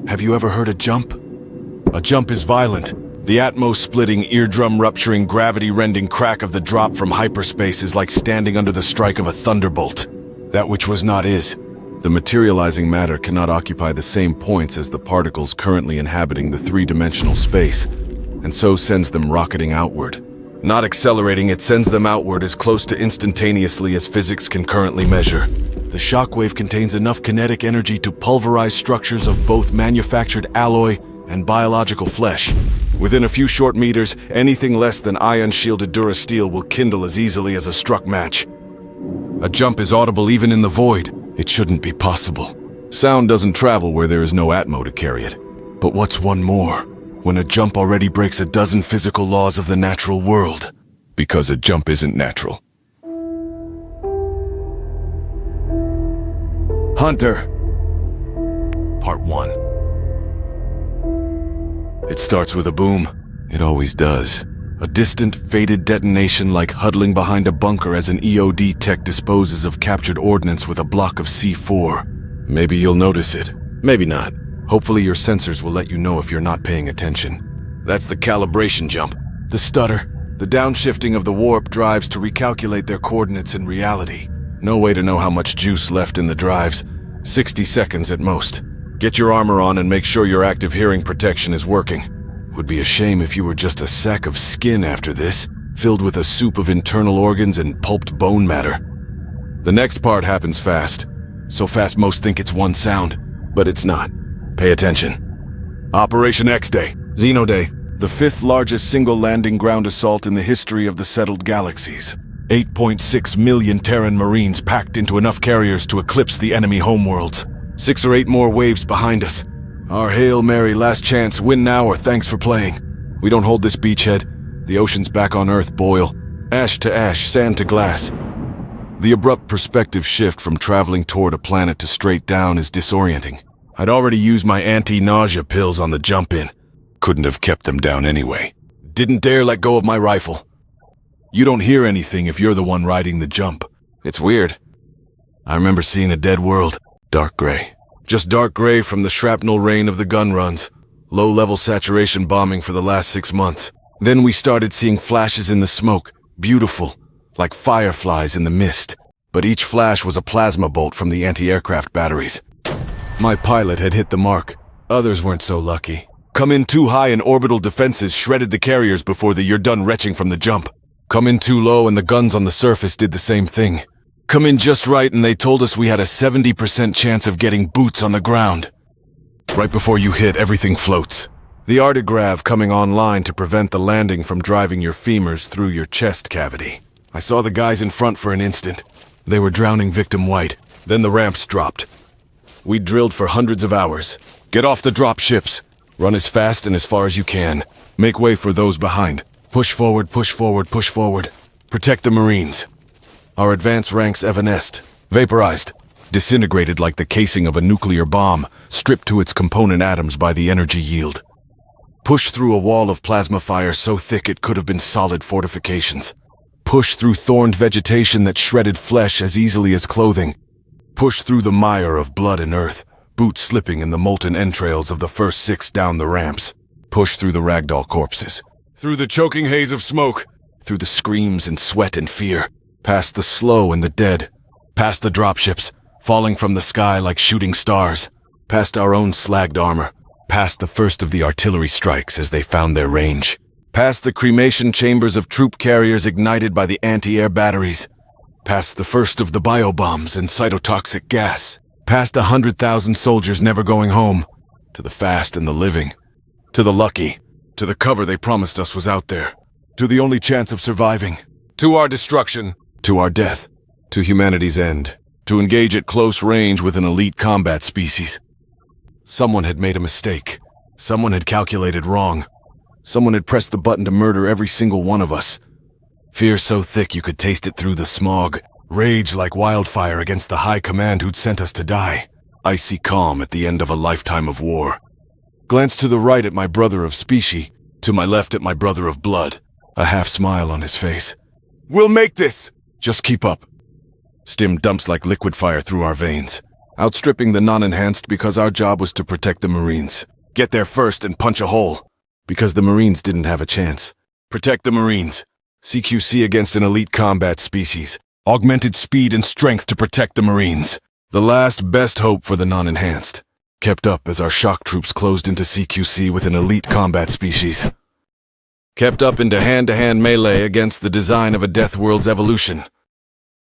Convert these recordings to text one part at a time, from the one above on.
Have you ever heard a jump? A jump is violent. The atmos-splitting, eardrum-rupturing, gravity-rending crack of the drop from hyperspace is like standing under the strike of a thunderbolt. That which was not is. The materializing matter cannot occupy the same points as the particles currently inhabiting the three-dimensional space, and so sends them rocketing outward. Not accelerating, it sends them outward as close to instantaneously as physics can currently measure. The shockwave contains enough kinetic energy to pulverize structures of both manufactured alloy and biological flesh. Within a few short meters, anything less than ion-shielded durasteel will kindle as easily as a struck match. A jump is audible even in the void. It shouldn't be possible. Sound doesn't travel where there is no atmo to carry it. But what's one more, when a jump already breaks a dozen physical laws of the natural world? Because a jump isn't natural. Hunter. Part 1. It starts with a boom. It always does. A distant, fated detonation like huddling behind a bunker as an EOD tech disposes of captured ordnance with a block of C4. Maybe you'll notice it. Maybe not. Hopefully your sensors will let you know if you're not paying attention. That's the calibration jump. The stutter. The downshifting of the warp drives to recalculate their coordinates in reality. No way to know how much juice left in the drives. 60 seconds at most. Get your armor on and make sure your active hearing protection is working. Would be a shame if you were just a sack of skin after this, filled with a soup of internal organs and pulped bone matter. The next part happens fast. So fast most think it's one sound, but it's not. Pay attention. Operation X-Day, Xeno Day, the 5th largest single landing ground assault in the history of the settled galaxies. 8.6 million Terran Marines packed into enough carriers to eclipse the enemy homeworlds. 6 or 8 more waves behind us. Our Hail Mary last chance, win now or thanks for playing. We don't hold this beachhead. The oceans back on Earth boil. Ash to ash, sand to glass. The abrupt perspective shift from traveling toward a planet to straight down is disorienting. I'd already used my anti-nausea pills on the jump-in. Couldn't have kept them down anyway. Didn't dare let go of my rifle. You don't hear anything if you're the one riding the jump. It's weird. I remember seeing a dead world. Dark gray. Just dark gray from the shrapnel rain of the gun runs. Low-level saturation bombing for the last 6 months. Then we started seeing flashes in the smoke. Beautiful. Like fireflies in the mist. But each flash was a plasma bolt from the anti-aircraft batteries. My pilot had hit the mark. Others weren't so lucky. Come in too high and orbital defenses shredded the carriers before the you're done retching from the jump. Come in too low and the guns on the surface did the same thing. Come in just right and they told us we had a 70% chance of getting boots on the ground. Right before you hit, everything floats. The artigrav coming online to prevent the landing from driving your femurs through your chest cavity. I saw the guys in front for an instant. They were drowning victim white. Then the ramps dropped. We drilled for hundreds of hours. Get off the drop ships. Run as fast and as far as you can. Make way for those behind. Push forward, push forward, push forward. Protect the Marines. Our advance ranks evanesced, vaporized, disintegrated like the casing of a nuclear bomb, stripped to its component atoms by the energy yield. Push through a wall of plasma fire so thick it could have been solid fortifications. Push through thorned vegetation that shredded flesh as easily as clothing. Push through the mire of blood and earth, boots slipping in the molten entrails of the first 6 down the ramps. Push through the ragdoll corpses. Through the choking haze of smoke. Through the screams and sweat and fear. Past the slow and the dead. Past the dropships, falling from the sky like shooting stars. Past our own slagged armor. Past the first of the artillery strikes as they found their range. Past the cremation chambers of troop carriers ignited by the anti-air batteries. Past the first of the biobombs and cytotoxic gas. Past 100,000 soldiers never going home. To the fast and the living. To the lucky. To the cover they promised us was out there. To the only chance of surviving. To our destruction. To our death. To humanity's end. To engage at close range with an elite combat species. Someone had made a mistake. Someone had calculated wrong. Someone had pressed the button to murder every single one of us. Fear so thick you could taste it through the smog. Rage like wildfire against the high command who'd sent us to die. Icy calm at the end of a lifetime of war. Glance to the right at my brother of species. To my left at my brother of blood. A half smile on his face. We'll make this! Just keep up. Stim dumps like liquid fire through our veins. outstripping the non-enhanced because our job was to protect the Marines. Get there first and punch a hole, because the Marines didn't have a chance. Protect the Marines. CQC against an elite combat species. Augmented speed and strength to protect the Marines. The last best hope for the non-enhanced. Kept up as our shock troops closed into CQC with an elite combat species. Kept up into hand-to-hand melee against the design of a Death World's evolution.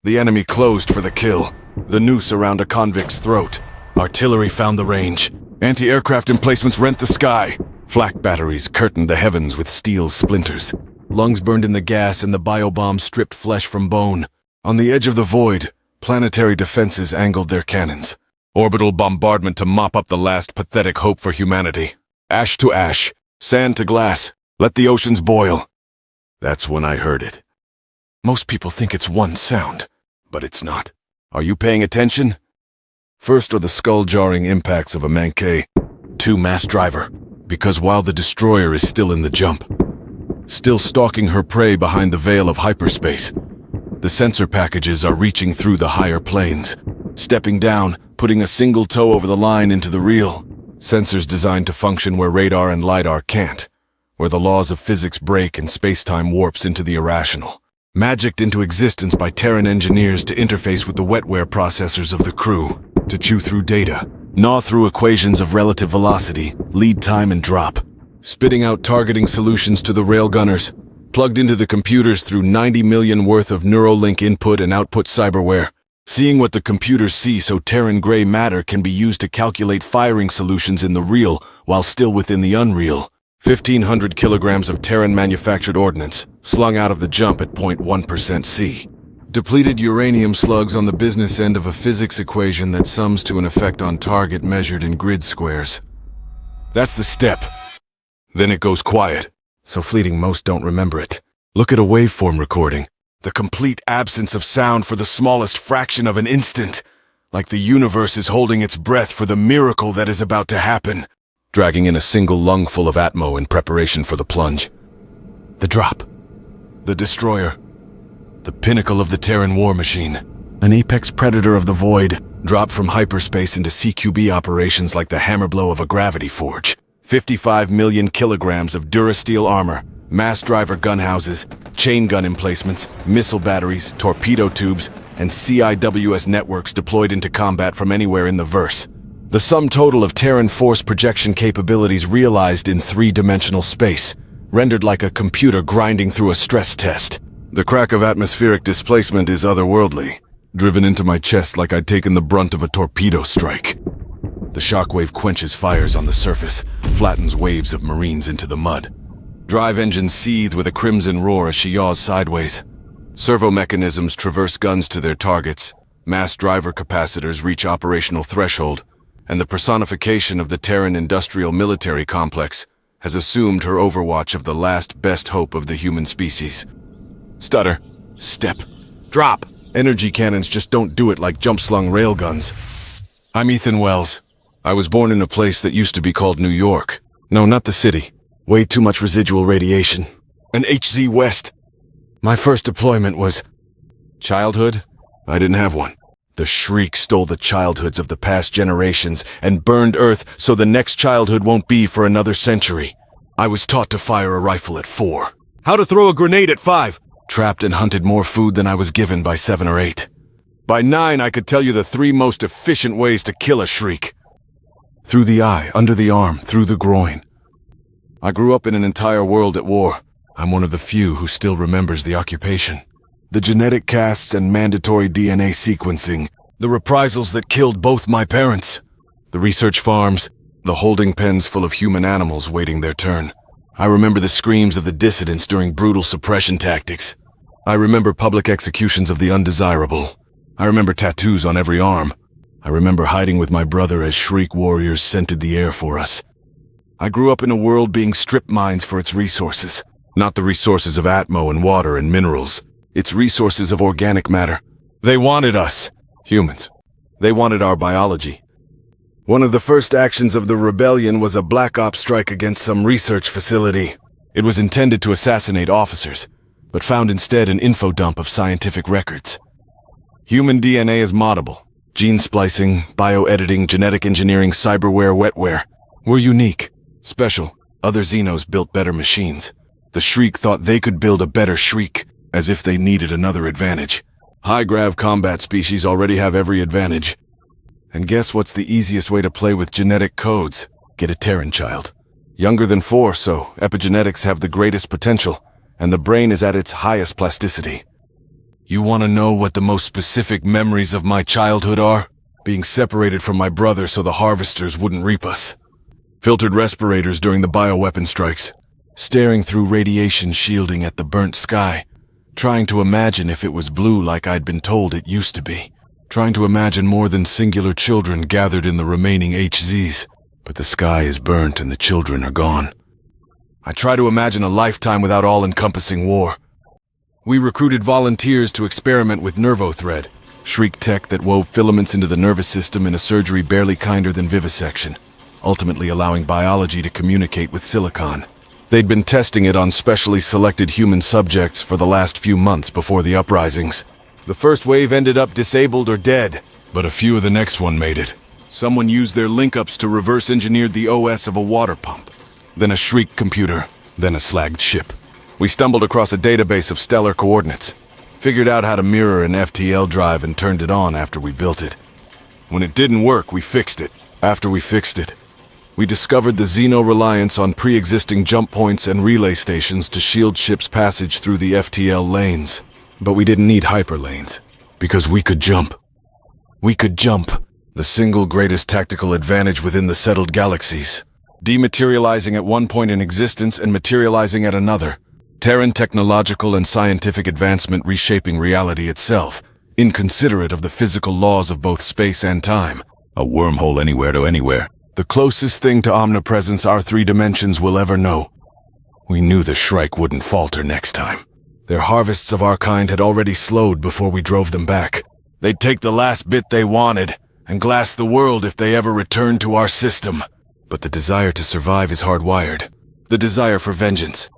The enemy closed for the kill. The noose around a convict's throat. Artillery found the range. Anti-aircraft emplacements rent the sky. Flak batteries curtained the heavens with steel splinters. Lungs burned in the gas and the biobomb stripped flesh from bone. On the edge of the void, planetary defenses angled their cannons. Orbital bombardment to mop up the last pathetic hope for humanity. Ash to ash, sand to glass, let the oceans boil. That's when I heard it. Most people think it's one sound, but it's not. Are you paying attention? First are the skull-jarring impacts of a Mankey. 2 mass driver, because while the destroyer is still in the jump, still stalking her prey behind the veil of hyperspace, the sensor packages are reaching through the higher planes, stepping down, putting a single toe over the line into the real. Sensors designed to function where radar and lidar can't, where the laws of physics break and space-time warps into the irrational. Magicked into existence by Terran engineers to interface with the wetware processors of the crew, to chew through data, gnaw through equations of relative velocity, lead time and drop, spitting out targeting solutions to the railgunners, plugged into the computers through 90 million worth of Neuralink input and output cyberware, seeing what the computers see so Terran gray matter can be used to calculate firing solutions in the real while still within the unreal. 1,500 kilograms of Terran-manufactured ordnance, slung out of the jump at 0.1% C. Depleted uranium slugs on the business end of a physics equation that sums to an effect on target measured in grid squares. That's the step. Then it goes quiet, so fleeting most don't remember it. Look at a waveform recording. The complete absence of sound for the smallest fraction of an instant. Like the universe is holding its breath for the miracle that is about to happen. Dragging in a single lungful of Atmo in preparation for the plunge. The drop. The destroyer. The pinnacle of the Terran war machine. An apex predator of the void, dropped from hyperspace into CQB operations like the hammer blow of a gravity forge. 55 million kilograms of Durasteel armor, mass driver gun houses, chain gun emplacements, missile batteries, torpedo tubes, and CIWS networks deployed into combat from anywhere in the verse. The sum total of Terran force projection capabilities realized in 3-dimensional space, rendered like a computer grinding through a stress test. The crack of atmospheric displacement is otherworldly, driven into my chest like I'd taken the brunt of a torpedo strike. The shockwave quenches fires on the surface, flattens waves of Marines into the mud. Drive engines seethe with a crimson roar as she yaws sideways. Servo mechanisms traverse guns to their targets, mass driver capacitors reach operational threshold, and the personification of the Terran industrial military complex has assumed her overwatch of the last best hope of the human species. Stutter. Step. Drop. Energy cannons just don't do it like jump-slung railguns. I'm Ethan Wells. I was born in a place that used to be called New York. No, not the city. Way too much residual radiation. An HZ West. My first deployment was... childhood? I didn't have one. The Shriek stole the childhoods of the past generations and burned Earth so the next childhood won't be for another century. I was taught to fire a rifle at 4. How to throw a grenade at 5. Trapped and hunted more food than I was given by 7 or 8. By 9, I could tell you the 3 most efficient ways to kill a Shriek. Through the eye, under the arm, through the groin. I grew up in an entire world at war. I'm one of the few who still remembers the occupation. The genetic casts and mandatory DNA sequencing, the reprisals that killed both my parents, the research farms, the holding pens full of human animals waiting their turn. I remember the screams of the dissidents during brutal suppression tactics. I remember public executions of the undesirable. I remember tattoos on every arm. I remember hiding with my brother as Shriek warriors scented the air for us. I grew up in a world being strip mines for its resources, not the resources of Atmo and water and minerals. Its resources of organic matter. They wanted us, humans. They wanted our biology. One of the first actions of the rebellion was a black ops strike against some research facility. It was intended to assassinate officers, but found instead an info dump of scientific records. Human DNA is moddable. Gene splicing, bioediting, genetic engineering, cyberware, wetware. We're unique, special. Other Xenos built better machines. The Shriek thought they could build a better Shriek, as if they needed another advantage. High-grav combat species already have every advantage. And guess what's the easiest way to play with genetic codes? Get a Terran child. Younger than 4, so epigenetics have the greatest potential, and the brain is at its highest plasticity. You want to know what the most specific memories of my childhood are? Being separated from my brother so the harvesters wouldn't reap us. Filtered respirators during the bioweapon strikes. Staring through radiation shielding at the burnt sky. Trying to imagine if it was blue like I'd been told it used to be. Trying to imagine more than singular children gathered in the remaining HZs. But the sky is burnt and the children are gone. I try to imagine a lifetime without all-encompassing war. We recruited volunteers to experiment with nervothread, Shriek tech that wove filaments into the nervous system in a surgery barely kinder than vivisection, ultimately allowing biology to communicate with silicon. They'd been testing it on specially selected human subjects for the last few months before the uprisings. The first wave ended up disabled or dead, but a few of the next one made it. Someone used their link-ups to reverse-engineer the OS of a water pump, then a Shriek computer, then a slagged ship. We stumbled across a database of stellar coordinates, figured out how to mirror an FTL drive and turned it on after we built it. When it didn't work, we fixed it. After we fixed it, we discovered the Xeno reliance on pre-existing jump points and relay stations to shield ships' passage through the FTL lanes. But we didn't need hyperlanes, because we could jump. We could jump, the single greatest tactical advantage within the settled galaxies. Dematerializing at one point in existence and materializing at another. Terran technological and scientific advancement reshaping reality itself, inconsiderate of the physical laws of both space and time. A wormhole anywhere to anywhere. The closest thing to omnipresence our 3 dimensions will ever know. We knew the Shrike wouldn't falter next time. Their harvests of our kind had already slowed before we drove them back. They'd take the last bit they wanted, and glass the world if they ever returned to our system. But the desire to survive is hardwired. The desire for vengeance.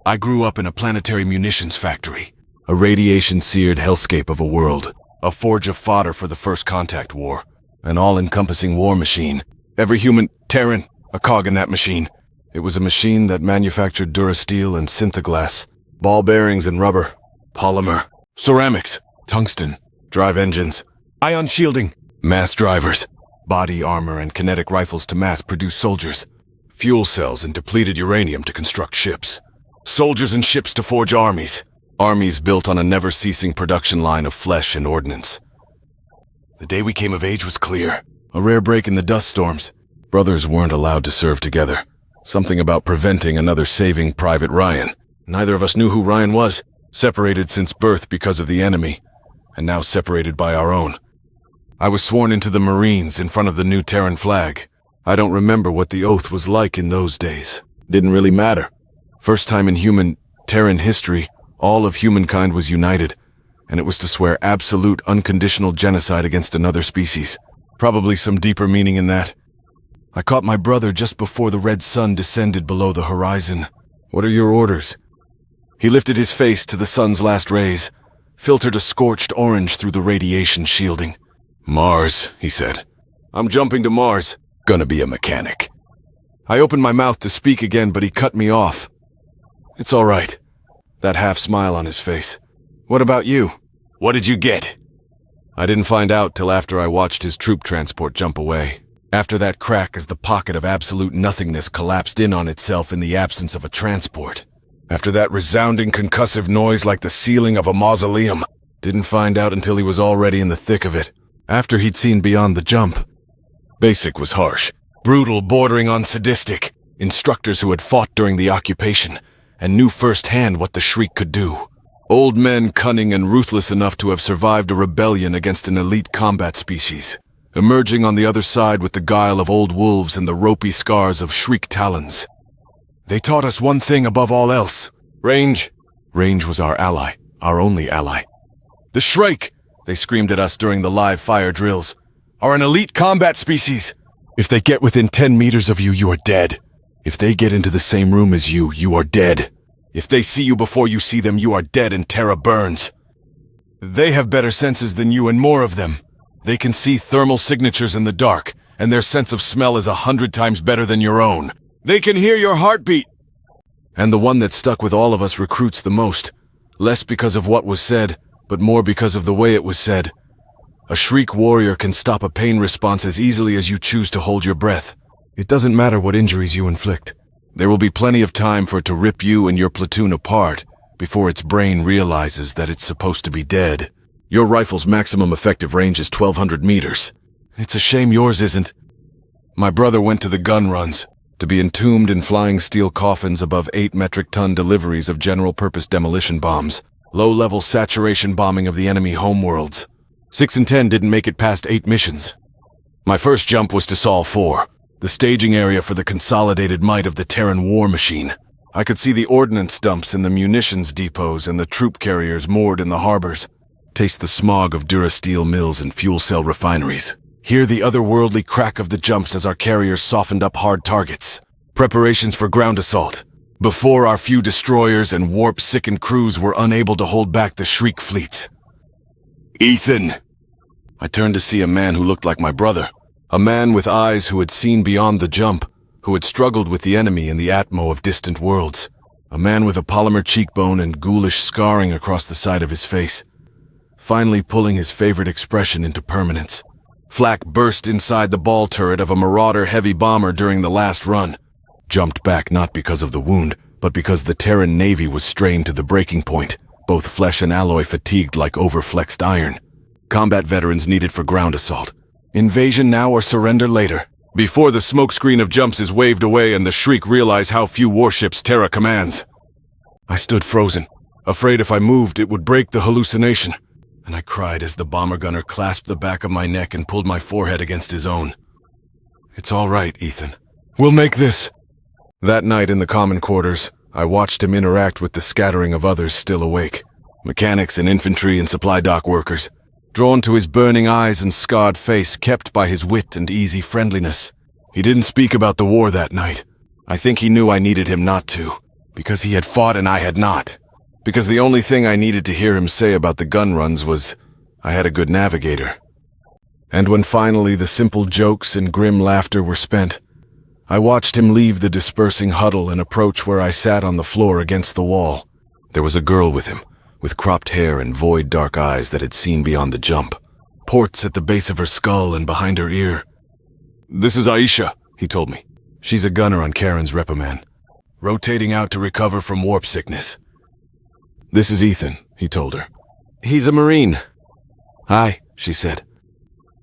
I grew up in a planetary munitions factory, a radiation-seared hellscape of a world, a forge of fodder for the First Contact War, an all-encompassing war machine. Every human Terran, a cog in that machine. It was a machine that manufactured durasteel and synthoglass, ball bearings and rubber, polymer, ceramics, tungsten, drive engines, ion shielding, mass drivers, body armor and kinetic rifles to mass-produce soldiers, fuel cells and depleted uranium to construct ships. Soldiers and ships to forge armies. Armies built on a never-ceasing production line of flesh and ordnance. The day we came of age was clear. A rare break in the dust storms. Brothers weren't allowed to serve together. Something about preventing another Saving Private Ryan. Neither of us knew who Ryan was. Separated since birth because of the enemy, and now separated by our own. I was sworn into the Marines in front of the new Terran flag. I don't remember what the oath was like in those days. Didn't really matter. First time in human Terran history, all of humankind was united, and it was to swear absolute, unconditional genocide against another species. Probably some deeper meaning in that. I caught my brother just before the red sun descended below the horizon. What are your orders? He lifted his face to the sun's last rays, filtered a scorched orange through the radiation shielding. Mars, he said. I'm jumping to Mars. Gonna be a mechanic. I opened my mouth to speak again, but he cut me off. It's all right. That half smile on his face. What about you? What did you get? I didn't find out till after I watched his troop transport jump away. After that crack as the pocket of absolute nothingness collapsed in on itself in the absence of a transport. After that resounding concussive noise like the ceiling of a mausoleum. Didn't find out until he was already in the thick of it. After he'd seen beyond the jump. Basic was harsh. Brutal, bordering on sadistic. Instructors who had fought during the occupation and knew firsthand what the Shriek could do. Old men cunning and ruthless enough to have survived a rebellion against an elite combat species, emerging on the other side with the guile of old wolves and the ropey scars of Shriek talons. They taught us one thing above all else. Range. Range was our ally, our only ally. The Shrike, they screamed at us during the live fire drills, are an elite combat species. If they get within 10 meters of you, you are dead. If they get into the same room as you, you are dead. If they see you before you see them, you are dead and terror burns. They have better senses than you and more of them. They can see thermal signatures in the dark, and their sense of smell is 100 times better than your own. They can hear your heartbeat. And the one that stuck with all of us recruits the most, less because of what was said, but more because of the way it was said. A shriek warrior can stop a pain response as easily as you choose to hold your breath. It doesn't matter what injuries you inflict. There will be plenty of time for it to rip you and your platoon apart before its brain realizes that it's supposed to be dead. Your rifle's maximum effective range is 1,200 meters. It's a shame yours isn't. My brother went to the gun runs, to be entombed in flying steel coffins above 8 metric ton deliveries of general-purpose demolition bombs, low-level saturation bombing of the enemy homeworlds. 6 and 10 didn't make it past 8 missions. My first jump was to Sol 4, the staging area for the consolidated might of the Terran war machine. I could see the ordnance dumps in the munitions depots and the troop carriers moored in the harbors. Taste the smog of Durasteel mills and fuel cell refineries. Hear the otherworldly crack of the jumps as our carriers softened up hard targets. Preparations for ground assault. Before our few destroyers and warp-sickened crews were unable to hold back the Shriek fleets. Ethan! I turned to see a man who looked like my brother. A man with eyes who had seen beyond the jump, who had struggled with the enemy in the atmo of distant worlds. A man with a polymer cheekbone and ghoulish scarring across the side of his face. Finally pulling his favorite expression into permanence. Flak burst inside the ball turret of a Marauder heavy bomber during the last run. Jumped back not because of the wound, but because the Terran Navy was strained to the breaking point, both flesh and alloy fatigued like overflexed iron. Combat veterans needed for ground assault. Invasion now or surrender later. Before the smokescreen of jumps is waved away and the Shriek realize how few warships Terra commands. I stood frozen, afraid if I moved it would break the hallucination. And I cried as the bomber gunner clasped the back of my neck and pulled my forehead against his own. It's all right, Ethan. We'll make this. That night in the common quarters, I watched him interact with the scattering of others still awake. Mechanics and infantry and supply dock workers. Drawn to his burning eyes and scarred face kept by his wit and easy friendliness. He didn't speak about the war that night. I think he knew I needed him not to, because he had fought and I had not. Because the only thing I needed to hear him say about the gun runs was, I had a good navigator. And when finally the simple jokes and grim laughter were spent, I watched him leave the dispersing huddle and approach where I sat on the floor against the wall. There was a girl with him, with cropped hair and void dark eyes that had seen beyond the jump. Ports at the base of her skull and behind her ear. This is Aisha, he told me. She's a gunner on Karen's Repaman, rotating out to recover from warp sickness. This is Ethan, he told her. He's a Marine. Hi, she said.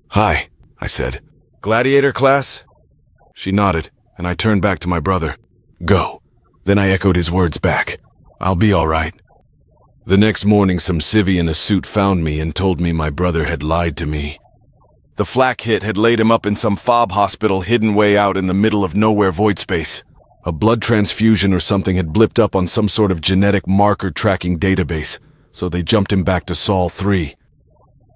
Hi, I said. Gladiator class? She nodded, and I turned back to my brother. Go. Then I echoed his words back. I'll be all right. The next morning, some civvy in a suit found me and told me my brother had lied to me. The flak hit had laid him up in some fob hospital hidden way out in the middle of nowhere void space. A blood transfusion or something had blipped up on some sort of genetic marker tracking database, so they jumped him back to Sol 3.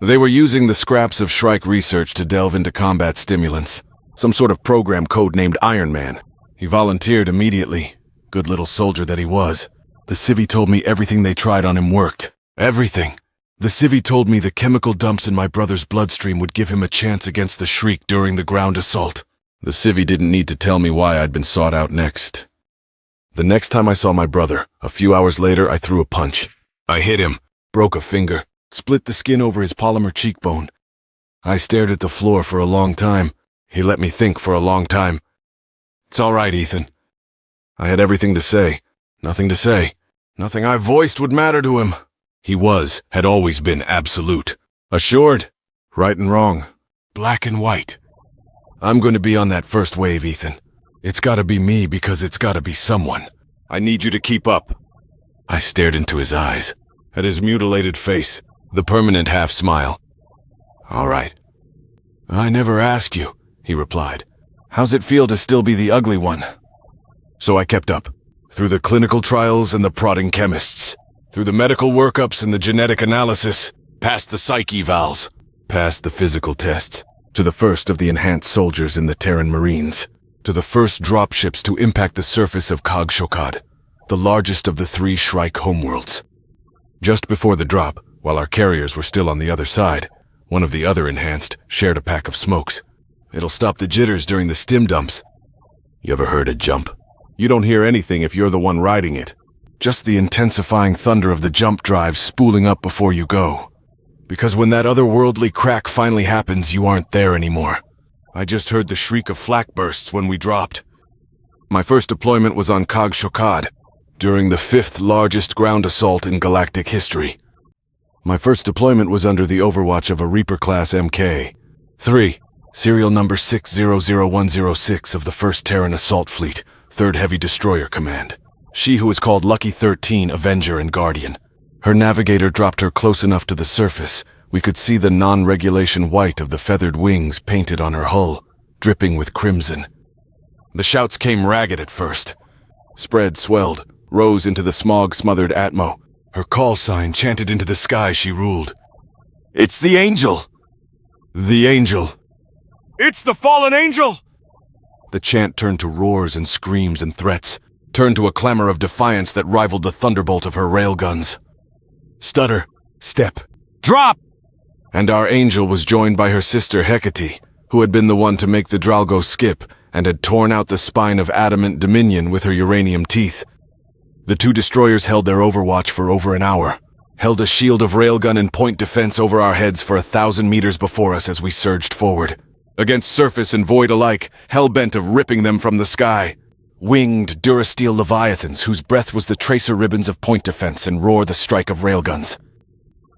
They were using the scraps of Shrike research to delve into combat stimulants. Some sort of program code named Iron Man. He volunteered immediately. Good little soldier that he was. The civvy told me everything they tried on him worked. Everything. The civvy told me the chemical dumps in my brother's bloodstream would give him a chance against the Shriek during the ground assault. The civvy didn't need to tell me why I'd been sought out next. The next time I saw my brother, a few hours later, I threw a punch. I hit him, broke a finger, split the skin over his polymer cheekbone. I stared at the floor for a long time. He let me think for a long time. It's all right, Ethan. I had everything to say. Nothing to say. Nothing I voiced would matter to him. He had always been absolute. Assured. Right and wrong. Black and white. I'm going to be on that first wave, Ethan. It's gotta be me because it's gotta be someone. I need you to keep up. I stared into his eyes, at his mutilated face, the permanent half-smile. All right. I never asked you, he replied. How's it feel to still be the ugly one? So I kept up, through the clinical trials and the prodding chemists, through the medical workups and the genetic analysis, past the psych evals, past the physical tests, to the first of the enhanced soldiers in the Terran Marines, to the first dropships to impact the surface of Kog-Shokad, the largest of the 3 Shrike homeworlds. Just before the drop, while our carriers were still on the other side, One of the other enhanced shared a pack of smokes. It'll stop the jitters during the stim dumps. You ever heard a jump? You don't hear anything if you're the one riding it. Just the intensifying thunder of the jump drive spooling up before you go. Because when that otherworldly crack finally happens, you aren't there anymore. I just heard the shriek of flak bursts when we dropped. My first deployment was on Kag Shokad, during the 5th largest ground assault in galactic history. My first deployment was under the overwatch of a Reaper-class Mk-3, serial number 600106 of the 1st Terran Assault Fleet, 3rd Heavy Destroyer Command. She who is called Lucky 13, Avenger and Guardian. Her navigator dropped her close enough to the surface, we could see the non-regulation white of the feathered wings painted on her hull, dripping with crimson. The shouts came ragged at first. Spread, swelled, rose into the smog-smothered atmo. Her call sign chanted into the sky she ruled. It's the Angel! The Angel! It's the fallen angel! The chant turned to roars and screams and threats, turned to a clamor of defiance that rivaled the thunderbolt of her railguns. Stutter, step, drop! And our angel was joined by her sister Hecate, who had been the one to make the Dralgo skip and had torn out the spine of adamant Dominion with her uranium teeth. The 2 destroyers held their overwatch for over an hour, held a shield of railgun and point defense over our heads for 1,000 meters before us as we surged forward, against surface and void alike, hell-bent of ripping them from the sky. Winged Durasteel leviathans whose breath was the tracer ribbons of point defense and roar the strike of railguns.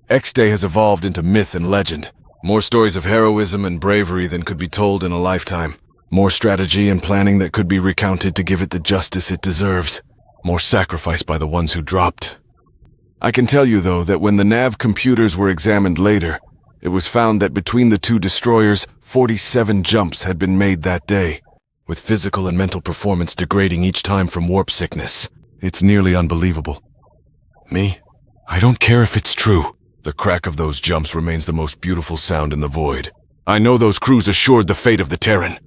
X-Day has evolved into myth and legend. More stories of heroism and bravery than could be told in a lifetime. More strategy and planning that could be recounted to give it the justice it deserves. More sacrifice by the ones who dropped. I can tell you, though, that when the nav computers were examined later, it was found that between the 2 destroyers, 47 jumps had been made that day, with physical and mental performance degrading each time from warp sickness. It's nearly unbelievable. Me? I don't care if it's true. The crack of those jumps remains the most beautiful sound in the void. I know those crews assured the fate of the Terran.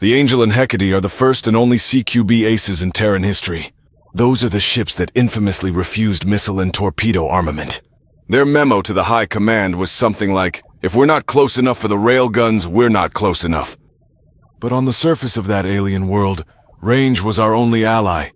The Angel and Hecate are the first and only CQB aces in Terran history. Those are the ships that infamously refused missile and torpedo armament. Their memo to the High Command was something like, if we're not close enough for the railguns, we're not close enough. But on the surface of that alien world, range was our only ally.